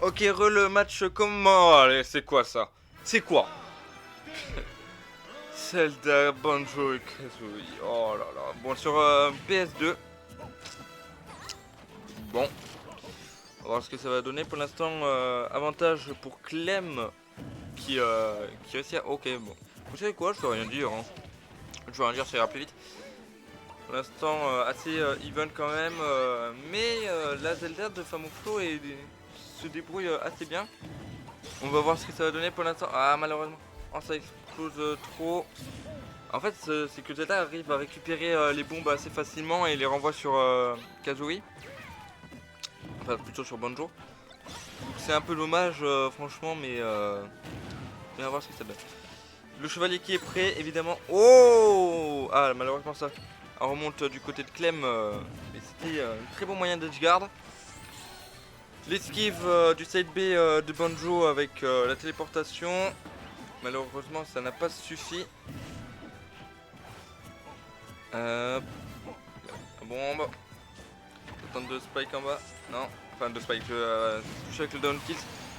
Ok, le match comment? Allez, c'est quoi ça? C'est quoi? Zelda, Banjo et Kazooie. Oh là là. Bon, sur PS2. Bon, on va voir ce que ça va donner. Pour l'instant, avantage pour Clem qui réussit à... Ok, bon. Vous savez quoi? Je peux rien dire. Hein. Je vais rien dire, ça ira plus vite. Pour l'instant, assez even quand même. Mais la Zelda de Famoflo se débrouille assez bien. On va voir ce que ça va donner pour l'instant. Ah, malheureusement. Oh, ça explose trop. En fait, c'est que Zelda arrive à récupérer les bombes assez facilement et les renvoie sur Kazooie. Enfin, plutôt sur Banjo. Donc c'est un peu dommage, franchement, mais on va voir ce que ça donne. Le chevalier qui est prêt, évidemment. Oh! Ah, malheureusement, ça. On remonte du côté de Clem. Mais c'était un très bon moyen d'edgeguard. L'esquive du side B de Banjo avec la téléportation. Malheureusement, ça n'a pas suffi. Bombe. Tente de spike en bas. Non. Enfin, de spike. Touche avec le down kill.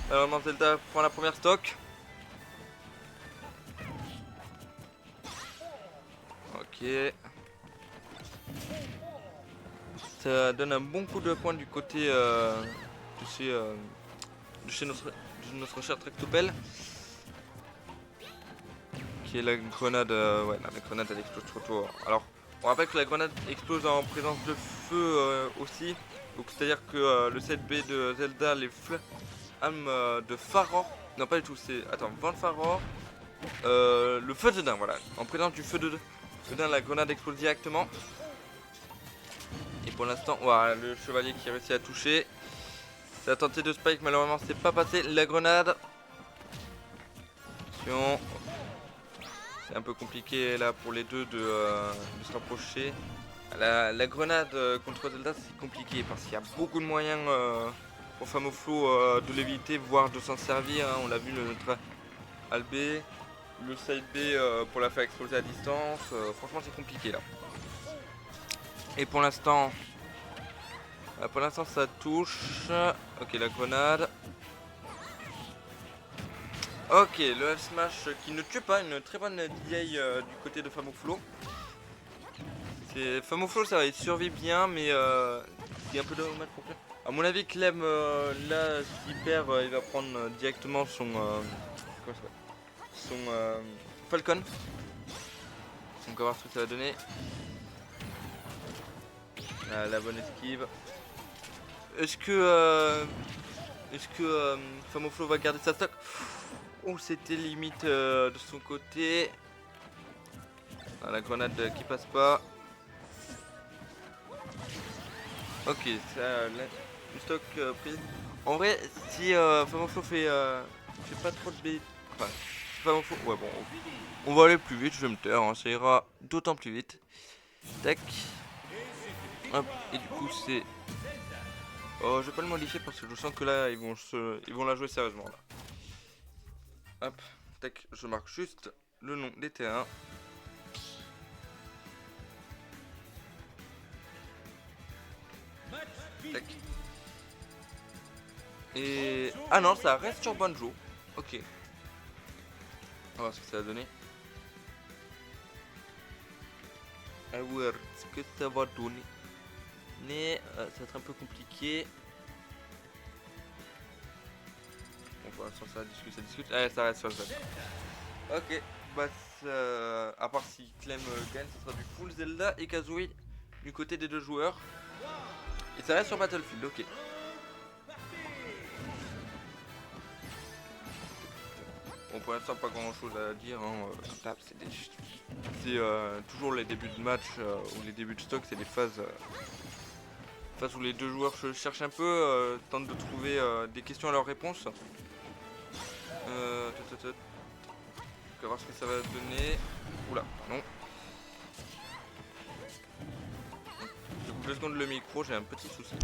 Malheureusement, Zelda prend la première stock. Ok. Ça donne un bon coup de poing du côté de chez notre cher Tractopelle. Qui est la grenade. Ouais, non, la grenade elle explose trop tôt. Alors, on rappelle que la grenade explose en présence de feu aussi. Donc, c'est-à-dire que le set B de Zelda, les flammes de Faror. Non, pas du tout, c'est. Attends, Vent de Faror. Le feu de Dain, voilà. En présence du feu de Dain, la grenade explose directement. Et pour l'instant, voilà, le chevalier qui réussit à toucher. Ça a tenté de spike, malheureusement c'est pas passé. La grenade. Attention. C'est un peu compliqué là pour les deux de se rapprocher. La grenade contre Zelda c'est compliqué parce qu'il y a beaucoup de moyens pour Famoflo de l'éviter, voire de s'en servir. Hein. On l'a vu notre Albé, le side B pour la faire exploser à distance. Franchement c'est compliqué là. Et pour l'instant ça touche. Ok la grenade. Ok, le F-Smash qui ne tue pas, une très bonne DI du côté de Famoflo. Famoflo ça va, il survit bien, mais c'est un peu dommage pour Clem. A mon avis, Clem, là, s'il perd, il va prendre directement comment ça son Falcon. Donc on va voir ce que ça va donner. La bonne esquive. Est-ce que, Famoflo va garder sa stock? Oh, c'était limite de son côté. Ah, la grenade qui passe pas. Ok, ça, le stock pris. En vrai, si Famoflo fait pas trop de bêtises. Enfin, Famoflo. Ouais, bon, on va aller plus vite, je vais me taire, hein, ça ira d'autant plus vite. Tac. Hop, et du coup, c'est. Oh, je vais pas le modifier parce que je sens que là, ils vont la jouer sérieusement là. Hop, tac, je marque juste le nom des terrains. Tac. Et. Ah non, ça reste sur Banjo. Ok. On va voir ce que ça va donner. À voir ce que ça va donner. Mais ça va être un peu compliqué. Bon, pour l'instant, ça discute, ça discute. Allez, ça reste sur le Zelda. Ok, bah, à part si Clem gagne, ça sera du full Zelda et Kazooie du côté des deux joueurs. Et ça reste sur Battlefield, ok. Bon, pour l'instant, pas grand chose à dire. Hein. C'est toujours les débuts de match ou les débuts de stock, c'est des phases où les deux joueurs se cherchent un peu, tentent de trouver des questions à leurs réponses. On va voir ce que ça va donner. Oula, non. Je coupe 2 secondes le micro, j'ai un petit souci.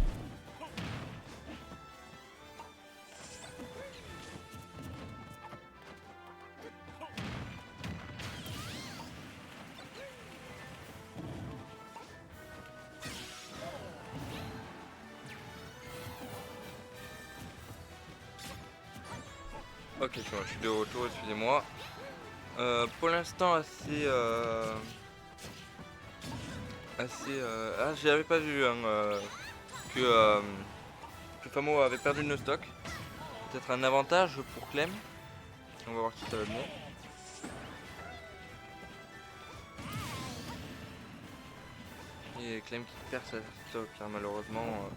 Ok, je suis de retour, excusez-moi. Pour l'instant, Ah, j'avais pas vu hein, que, euh, que Famo avait perdu nos stocks. Peut-être un avantage pour Clem. On va voir si ça va donner. Et Clem qui perd sa stock, hein, malheureusement.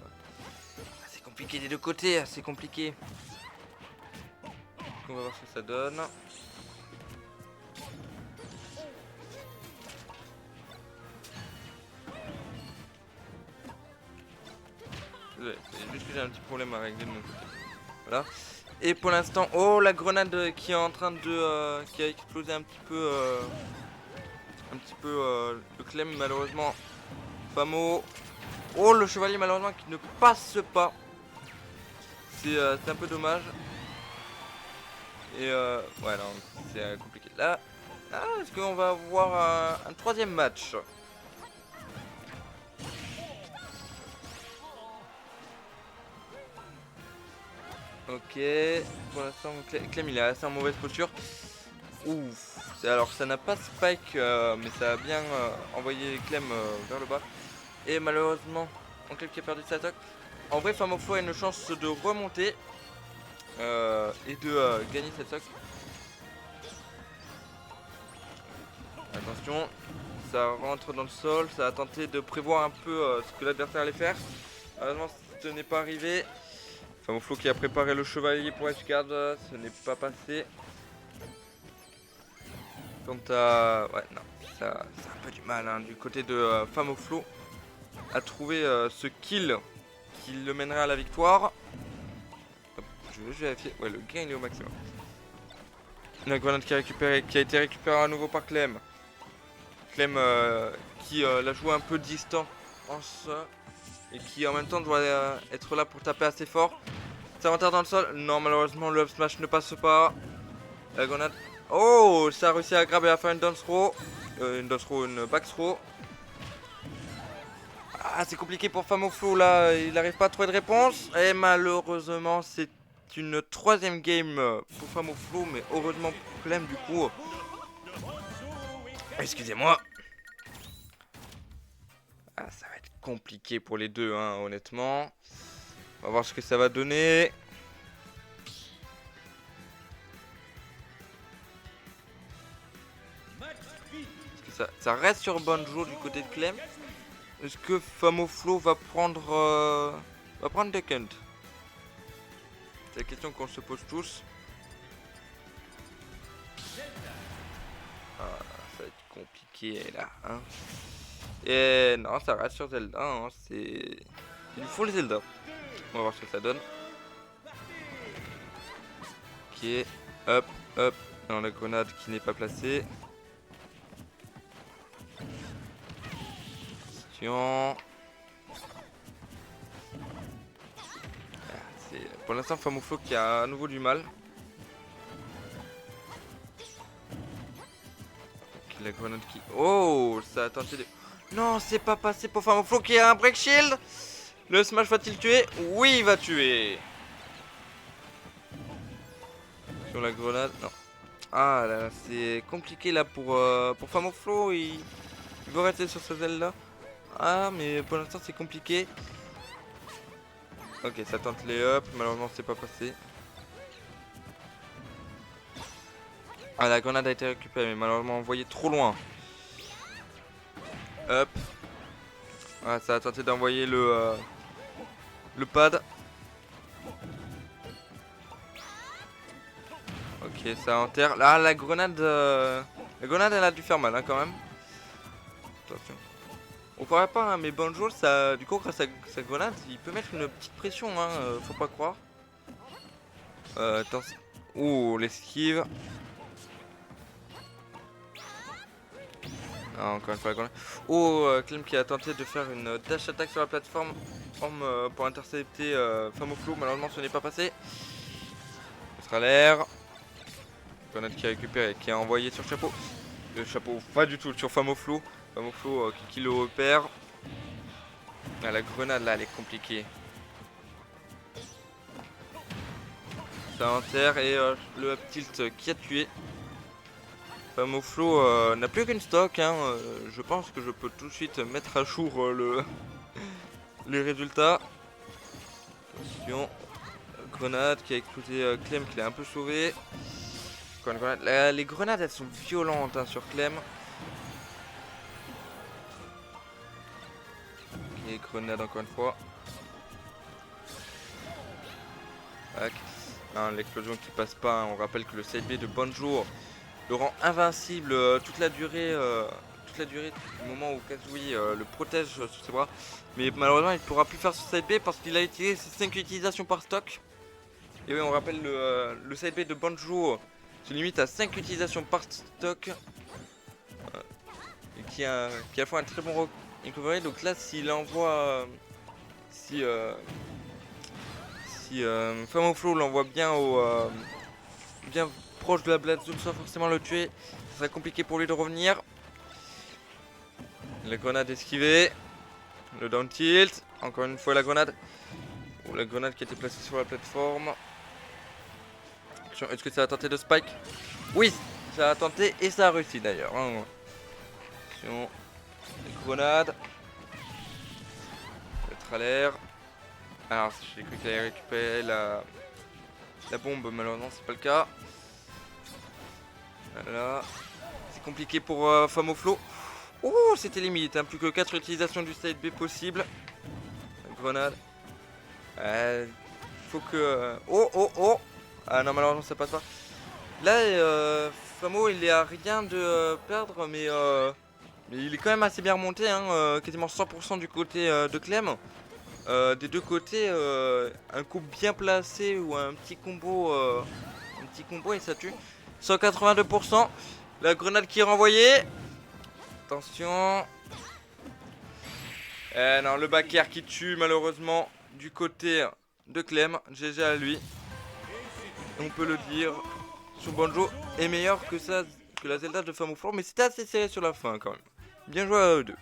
C'est compliqué des deux côtés, c'est compliqué. On va voir ce que ça donne. C'est juste que j'ai un petit problème à régler de mon côté. Voilà. Et pour l'instant, oh la grenade qui est en train de qui a explosé un petit peu le Clem malheureusement. Famo. Oh le chevalier malheureusement qui ne passe pas. C'est un peu dommage. Et ouais non c'est compliqué. Là, est-ce qu'on va avoir un troisième match? Ok, pour l'instant Clem il est assez en mauvaise posture. Ouf, alors ça n'a pas spike mais ça a bien envoyé Clem vers le bas. Et malheureusement, Clem qui a perdu sa attaque. En vrai, Famoflo a une chance de remonter et de gagner cette stock. Attention, ça rentre dans le sol, ça a tenté de prévoir un peu ce que l'adversaire allait faire. Malheureusement, ce n'est pas arrivé. Famoflo qui a préparé le chevalier pour F-Guard, ce n'est pas passé. Quant à... ouais, non, ça c'est un peu du mal hein, du côté de Famoflo à trouver ce kill qui le mènera à la victoire. Hop, je vais vérifier, ouais, le gain il est au maximum. La grenade qui a été récupérée à nouveau par Clem. Clem qui l'a joué un peu distant en ça et qui en même temps doit être là pour taper assez fort. Ça rentre dans le sol. Non, malheureusement, le up smash ne passe pas. La grenade. Oh, ça a réussi à grabber et à faire une down throw. Une back throw. Ah, c'est compliqué pour Famoflo là. Il n'arrive pas à trouver de réponse. Et malheureusement, c'est une troisième game pour Famoflo. Mais heureusement pour Clem, du coup. Excusez-moi. Ah, ça va être compliqué pour les deux, hein, honnêtement. On va voir ce que ça va donner. Est-ce que ça reste sur Banjo du côté de Clem? Est-ce que Famoflo va prendre Dekant? C'est la question qu'on se pose tous. Ah, ça va être compliqué là. Hein. Et non, ça reste sur Zelda. Hein, c'est... Il faut le Zelda. On va voir ce que ça donne. Ok, hop, hop. Non, la grenade qui n'est pas placée. Attention. Pour l'instant, Famoflo qui a à nouveau du mal. Okay, la grenade qui... Oh, ça a tenté de... Non, c'est pas passé pour Famoflo qui a un break shield. Le smash va-t-il tuer? Oui, il va tuer. Sur la grenade, non. Ah là, c'est compliqué là pour Famoflo. Il veut rester sur ce Zelda. Ah, mais pour l'instant, c'est compliqué. Ok, ça tente les up. Malheureusement, c'est pas passé. Ah, la grenade a été récupérée, mais malheureusement envoyée trop loin. Hop. Ah, ça a tenté d'envoyer le pad. Ok, ça enterre. Là, la grenade elle a dû faire mal hein, quand même. Attention. On croirait pas, hein, mais Banjo, ça, du coup, grâce à sa grenade, il peut mettre une petite pression, hein, faut pas croire. Attends. Ouh, l'esquive. Ah, encore une fois la grenade. Oh, Clem qui a tenté de faire une dash attack sur la plateforme pour intercepter Famoflo. Malheureusement, ce n'est pas passé. Ce sera l'air. Grenade qui a récupéré, qui a envoyé sur chapeau. Le chapeau, pas du tout sur Famoflo. Famoflo qui le repère. Ah, la grenade là, elle est compliquée. l'inventaire et le up tilt qui a tué. Famoflo n'a plus qu'une stock, hein. Je pense que je peux tout de suite mettre à jour les résultats. Attention, grenade qui a explosé Clem qui l'a un peu sauvé. Encore une grenade. Les grenades elles sont violentes hein, sur Clem. Ok, grenade encore une fois. L'explosion qui passe pas, hein. On rappelle que le side B de Banjo le rend invincible toute la durée du moment où Kazooie le protège sous ses bras. Mais malheureusement il ne pourra plus faire ce side B parce qu'il a utilisé ses 5 utilisations par stock. Et oui, on rappelle le side B de Banjo se limite à 5 utilisations par stock. Et qui a fait un très bon recovery. Donc là s'il envoie si Famoflo l'envoie bien bien proche de la Blade Zone sans forcément le tuer, ça serait compliqué pour lui de revenir. La grenade esquivée, le down tilt, encore une fois la grenade. Oh, la grenade qui a été placée sur la plateforme. Est-ce que ça a tenté de spike? Oui, ça a tenté et ça a réussi d'ailleurs. Attention, les grenades. Être à l'air. Alors j'ai cru qu'elle allait récupérer la bombe, malheureusement c'est pas le cas. Voilà. C'est compliqué pour Famoflo. Oh, c'était limite, hein. Plus que 4 utilisations du side B possible. Grenade. Faut que... Oh. Ah non, malheureusement ça passe pas. Là, Famo il est à rien de perdre, mais il est quand même assez bien remonté, hein, quasiment 100% du côté de Clem. Des deux côtés, un coup bien placé ou un petit combo et ça tue. 182%. La grenade qui est renvoyée. Attention. Non, le back air qui tue malheureusement du côté de Clem. GG à lui. On peut le dire. Son Banjo est meilleur que la Zelda de Famoflo. Mais c'était assez serré sur la fin quand même. Bien joué à eux deux.